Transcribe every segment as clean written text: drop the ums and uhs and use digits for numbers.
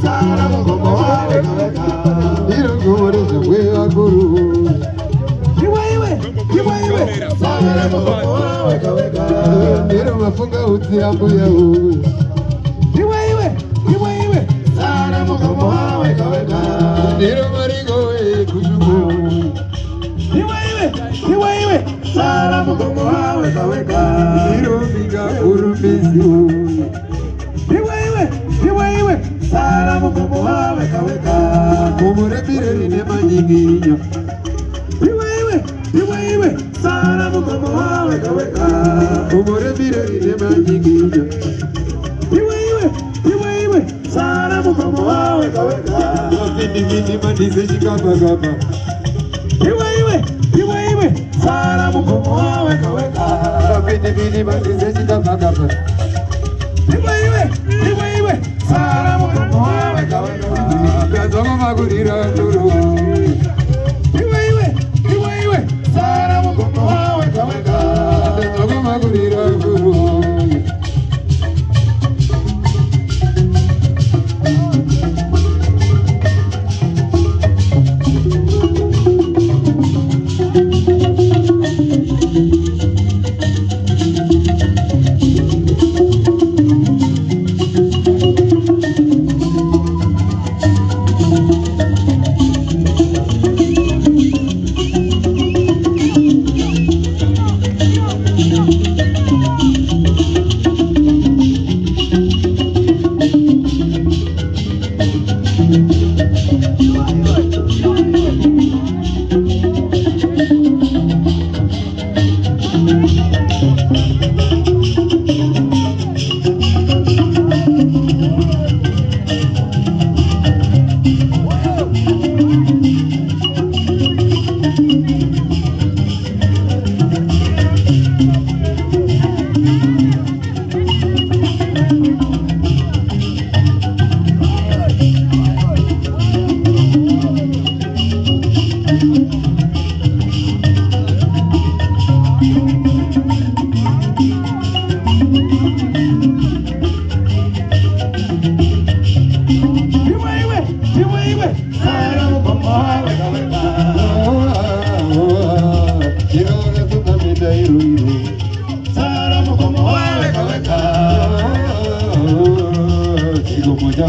Sara mugomo wawe kaweka. Iro kuboresha wewa guru. Iwe. Sara mugomo wawe kaweka. Iro mafunga uti ambu ya ui. Iwe. Sara mugomo wawe kaweka. Iro marigo we kujumu. Iwe. Sara mugomo wawe kaweka. Iro miga urumbizi. Iwe. Sara mugomo wawe kaweka. Kumure bireri ne manyiginya. Iwe. Sara mugomo wawe kaweka. Kumure bireri ne manyiginya. Iwe. Sara mugomo wawe kaweka. Vini mandize shikabagaba. Iwe. Sara mugomo wawe kaweka. Vini mandize shikabagaba. Iwe. Sara mugomo wawe kaweka. Kazoma magurira duru. Iwe. Sara mugomo wawe kaweka. Kazoma magurira duru.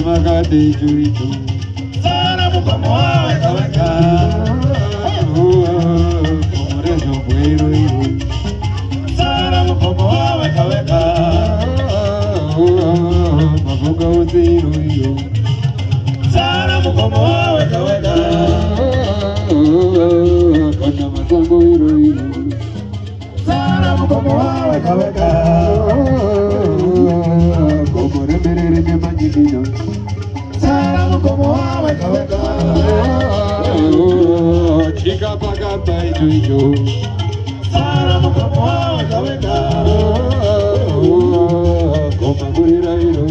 Magade jurito. Sara mugomo wawe kaweka. Komorejo buero iru. Sara mugomo wawe kaweka. Mafunga uti iru. Sara mugomo wawe kaweka. Kana matango iru. Sara mugomo wawe kaweka. Komore merere ne manjigina. Sara mugomo wawe kaweka. Chica pagata ijo. Sara mugomo wawe kaweka. Koma gurira iru.